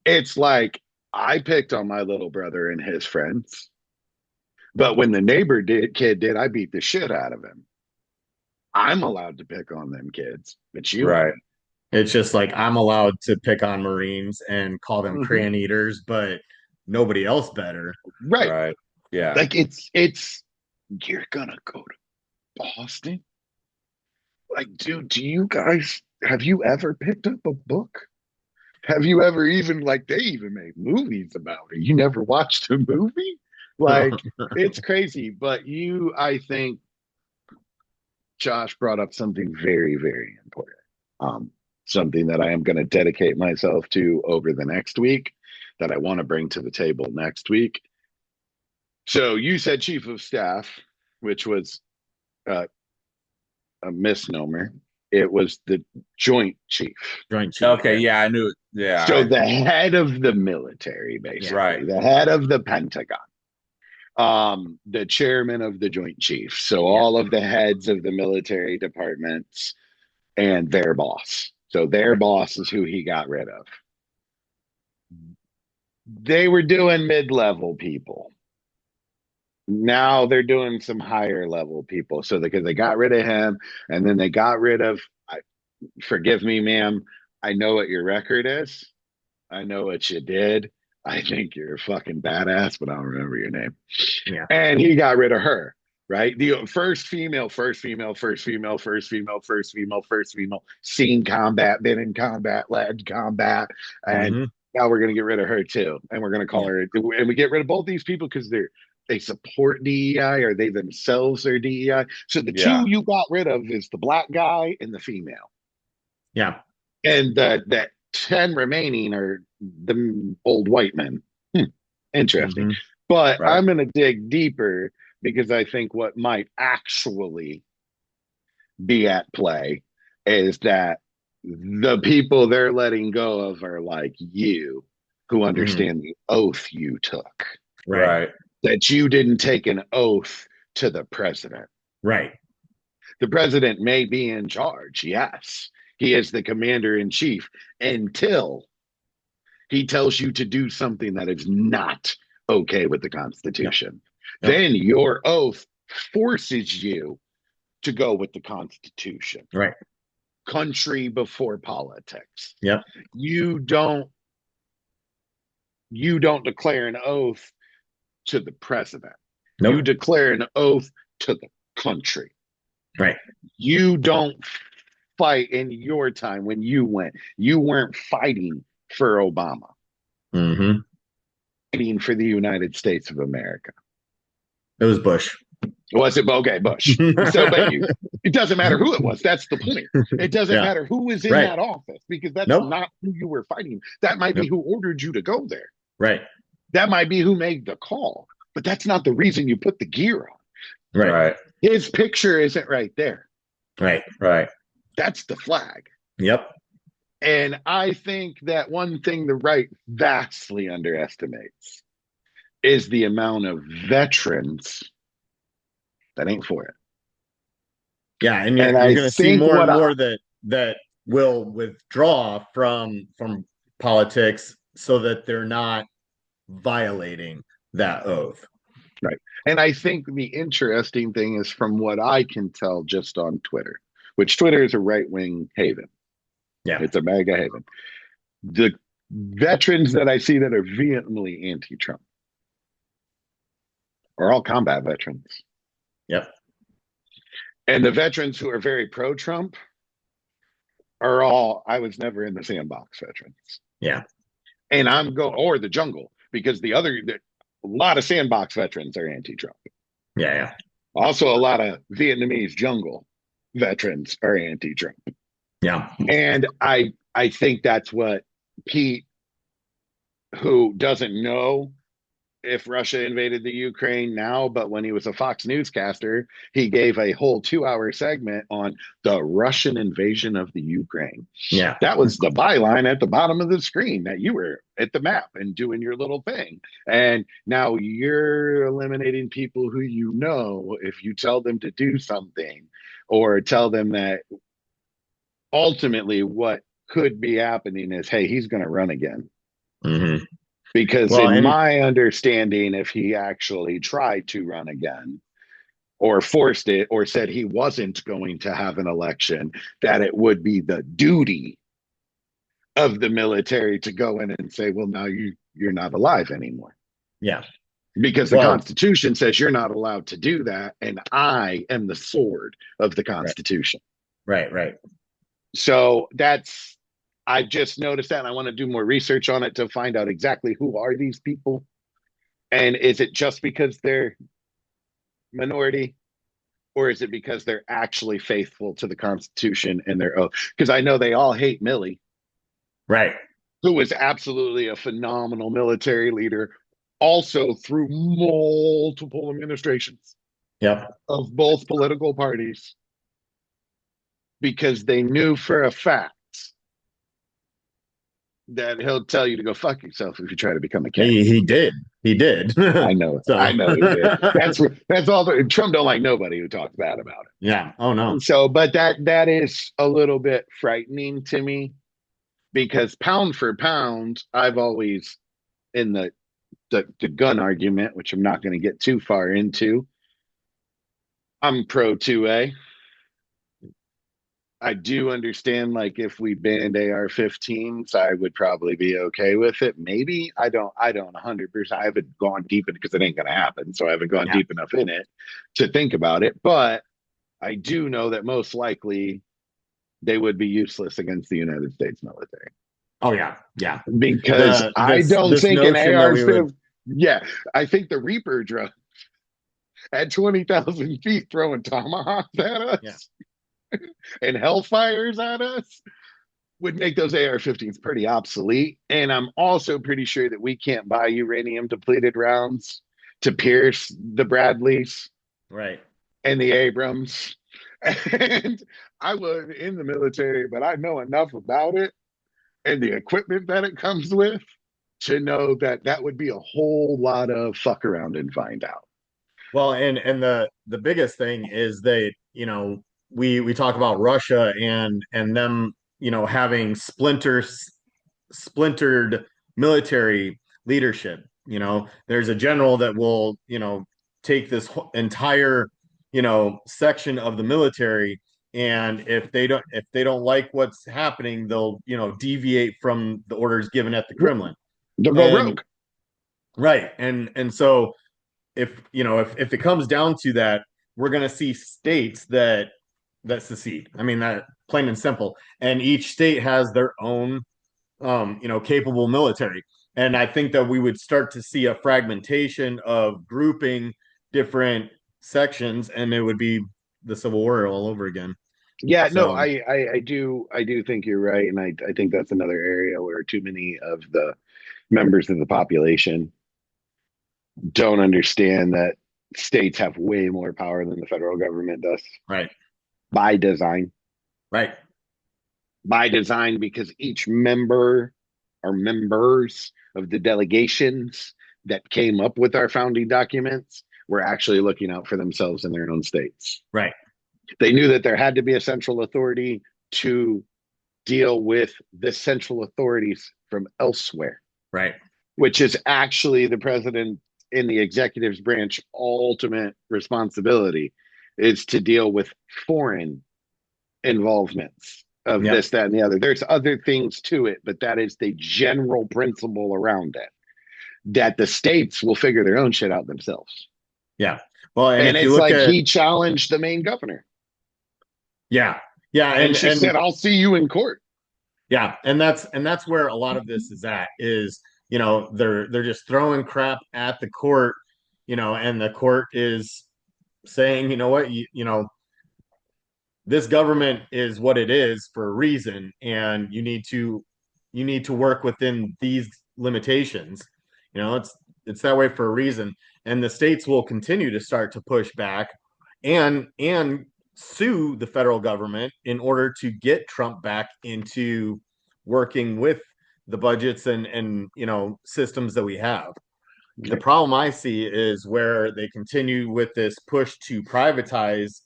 It's like I picked on my little brother and his friends, but when the neighbor kid did, I beat the shit out of him. I'm allowed to pick on them kids, but you Right. ain't. It's just like I'm allowed to pick on Marines and call them Mhm. crayon eaters, but nobody else better. Right. Right. Yeah. Like it's you're gonna go to Boston. Like, dude, do you guys have you ever picked up a book? Have you ever even like they even made movies about it? You never watched a movie? Like, it's crazy. But I think Josh brought up something very, very important. Um, Something that I am going to dedicate myself to over the next week that I want to bring to the table next week. So you said chief of staff, which was uh, a misnomer. It was the joint chief. Joint Chief. Okay. Yeah, I knew it. Yeah. So the head of the military, Yeah. Right. basically, the head of the Pentagon, the chairman of the Joint Chiefs. So all of the heads of the military departments and their boss. So their boss is who he got rid of. They were doing mid-level people. Now they're doing some higher level people. So because they got rid of him, and then they got rid of. Forgive me, ma'am. I know what your record is. I know what you did. I think you're a fucking badass, but I don't remember your name. Yeah. And he got rid of her, right? The first female, first female, first female, first female, first female, first female, seen combat, been in combat, led combat. And Mm-hmm. now we're going to get rid of her too. And we're going to call Yeah. her, and we get rid of both these people because they support DEI or they themselves are DEI. So the Yeah. two you got rid of is the black guy and the female. Yeah. And that 10 remaining are the old white men. Interesting. Mm-hmm. But Right. I'm going to dig deeper because I think what might actually be at play is that the people they're letting go of are like you, who understand the oath you took, Right. Right. that you didn't take an oath to the president. Right. The president may be in charge, yes. He is the commander in chief until he tells you to do something that is not okay with the Constitution. Yep. Then your oath forces you to go with the Constitution. Right. Country before politics. Yep. You don't declare an oath to the president. Nope. You declare an oath to the country. Right. You don't fight in your time when you went. You weren't fighting for Obama. Mm-hmm. Fighting for the United States of America. It was Bush. Was it okay, Bush? So, but it doesn't matter who it was. That's the point. It doesn't Yeah. matter who was in Right. that office because that's Nope. not who you were fighting. That might be Nope. who ordered you to go there. Right. That might be who made the call, but that's not the reason you put the gear on. Right. Right. His picture isn't right there. Right. Right. That's the flag. Yep. And I think that one thing the right vastly underestimates is the amount of veterans that ain't for it. Yeah, and And you're I going to see think more what and more that will withdraw from politics so that they're not violating that oath. Right. And I think the interesting thing is from what I can tell just on Twitter, which Twitter is a right-wing haven. Yeah. It's a MAGA haven. The veterans that I see that are vehemently anti-Trump are all combat veterans. Yep. And the veterans who are very pro-Trump are all, I was never in the sandbox veterans. Yeah. And or the jungle, because a lot of sandbox veterans are anti-Trump. Yeah. Yeah. Also, a lot of Vietnamese jungle veterans are anti-Trump. Yeah. And I think that's what Pete, who doesn't know if Russia invaded the Ukraine now, but when he was a Fox newscaster, he gave a whole 2-hour segment on the Russian invasion of the Ukraine. Yeah. That was the byline at the bottom of the screen that you were at the map and doing your little thing. And now you're eliminating people who you know if you tell them to do something or tell them that ultimately what could be happening is, hey, he's going to run again. Mm-hmm. Because Well, in and my understanding, if he actually tried to run again or forced it or said he wasn't going to have an election, that it would be the duty of the military to go in and say, well, now you're not alive anymore. yeah, Because the well, Constitution says you're not allowed to do that. And I am the sword of the right, Constitution. right. So I've just noticed that. And I want to do more research on it to find out exactly who are these people. And is it just because they're minority, or is it because they're actually faithful to the Constitution and their oath? Because I know they all hate Milley, Right. who was absolutely a phenomenal military leader, also through multiple administrations Yep. of both political parties, because they knew for a fact that he'll tell you to go fuck yourself if you try to become a king. He did. He did. I So know he did. That's all. Trump don't like nobody who talks bad about yeah. Oh no. it. So, but that is a little bit frightening to me, because pound for pound, I've always in the gun argument, which I'm not going to get too far into. I'm pro 2A. I do understand, like, if we banned AR-15s, I would probably be okay with it. Maybe I don't 100%. I haven't gone deep in it because it ain't going to happen. So I haven't gone Yeah. deep enough in it to think about it. But I do know that most likely they would be useless against the United States military, Oh yeah. Yeah. because The I don't this think an notion that we would. AR-15. Yeah, I think the Reaper drone at 20,000 feet throwing tomahawks at Yeah. us and hellfires at us would make those AR-15s pretty obsolete. And I'm also pretty sure that we can't buy uranium depleted rounds to pierce the Bradleys Right. and the Abrams. And I was in the military, but I know enough about it and the equipment that it comes with to know that that would be a whole lot of fuck around and find out. Well, and the biggest thing is that, we talk about Russia and them, having splintered military leadership. There's a general that will, take this entire, section of the military, and if they don't like what's happening, they'll, deviate from the orders given at the Kremlin. They'll go And rogue. right. And so if it comes down to that, we're going to see states that secede. I mean, that plain and simple. And each state has their own capable military. And I think that we would start to see a fragmentation of grouping different sections, and it would be the Civil War all over again. Yeah, no, So I do think you're right, and I think that's another area where too many of the members of the population don't understand that states have way more power than the federal government does, right, by design. right, By design, because each member or members of the delegations that came up with our founding documents were actually looking out for themselves in their own states. right. They knew that there had to be a central authority to deal with the central authorities from elsewhere, Right. which is actually the president in the executive's branch ultimate responsibility, is to deal with foreign involvements of Yep. this, that, and the other. There's other things to it, but that is the general principle around it, that the states will figure their own shit out themselves. Yeah. Well, and And if you it's look like at he challenged the Maine governor, yeah, yeah, and she said, I'll see you in court. yeah, and that's where a lot of this is at, is, they're just throwing crap at the court, and the court is saying, you know what, this government is what it is for a reason, and you need to work within these limitations. It's that way for a reason, and the states will continue to start to push back and sue the federal government in order to get Trump back into working with the budgets and systems that we have. The problem I see is where they continue with this push to privatize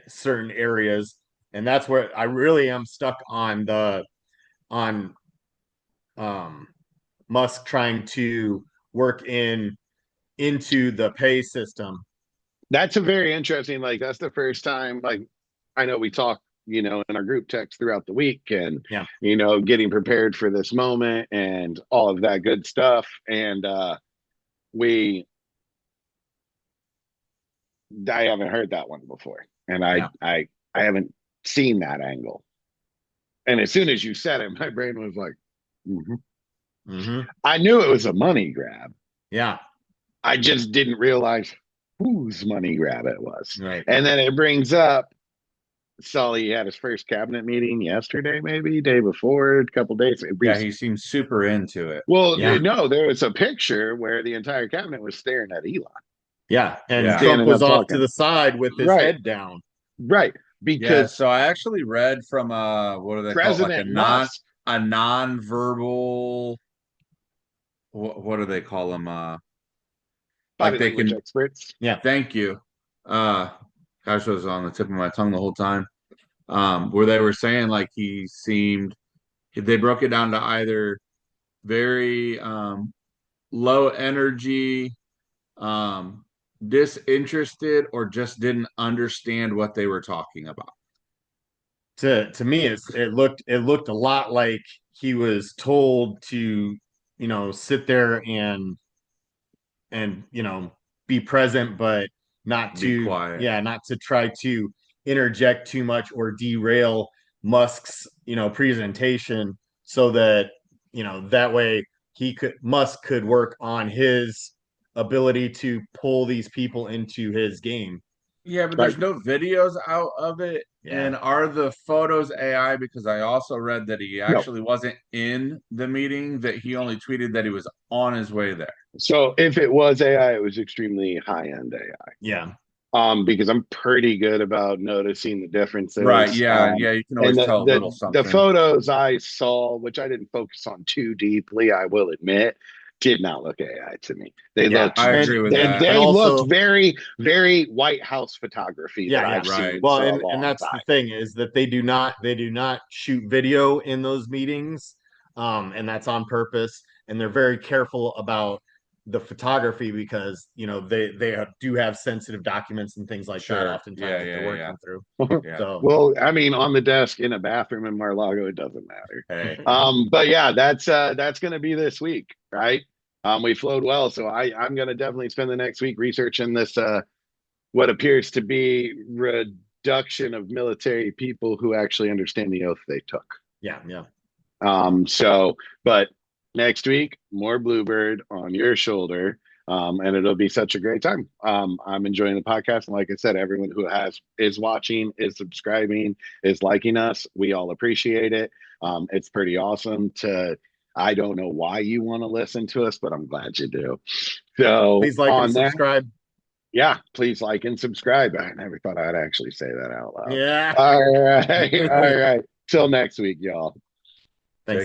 certain areas, And that's where I really am stuck on on Musk trying to work into the pay system. That's a very interesting, like, that's the first time, like, I know we talk, in our group text throughout the week and, Yeah. getting prepared for this moment and all of that good stuff. And we, I haven't heard that one before. And Yeah. I haven't seen that angle. And as soon as you said it, my brain was like, I knew it was a money grab. Yeah. I just didn't realize whose money grab it was. Right. And then it brings up Sully had his first cabinet meeting yesterday, maybe day before, a couple days. Yeah, he seems super into it. Well, Yeah. no, there was a picture where the entire cabinet was staring at Elon. Yeah. And Yeah. Trump Standing was up off talking. to the side with his Right. head down. Right. Yeah, Because so I actually read from what do they call it? Like President Musk, a non-verbal, what do they call them? body Like they language can, experts. Yeah. thank you. Gosh, it was on the tip of my tongue the whole time. Where they were saying like they broke it down to either very low energy, disinterested, or just didn't understand what they were talking about. To me, it looked a lot like he was told to, sit there and be present, but not Be to, quiet. not to try to interject too much or derail Musk's, presentation, so that, that way Musk could work on his ability to pull these people into his game. Yeah, but there's no videos out of it. Yeah. And are the photos AI? Because I also read that he actually wasn't in the meeting, that he only tweeted that he was on his way there. So if it was AI, it was extremely high-end AI. Yeah. Because I'm pretty good about noticing the differences. Right. Yeah. Yeah. You can always tell a little something. The photos I saw, which I didn't focus on too deeply, I will admit, did not look AI to me. They looked. I agree with that. They also, looked very, very White House photography that I've seen. Well, for a long and that's time. the thing, is that they do not shoot video in those meetings, and that's on purpose. And they're very careful about the photography because they do have sensitive documents and things like that oftentimes that they're working through. So, well, I mean, on the desk in a bathroom in Mar-a-Lago, it doesn't matter. Hey. But yeah, that's going to be this week, right? We flowed well, so I'm going to definitely spend the next week researching this what appears to be reduction of military people who actually understand the oath they took. Yeah. But next week, more Bluebird on your shoulder. And it'll be such a great time. I'm enjoying the podcast. And like I said, everyone who is watching, is subscribing, is liking us. We all appreciate it. It's pretty awesome I don't know why you want to listen to us, but I'm glad you do. So please like and subscribe. Yeah, please like and subscribe. I never thought I'd actually say that out loud. Yeah. All right. Till next week, y'all. Thanks.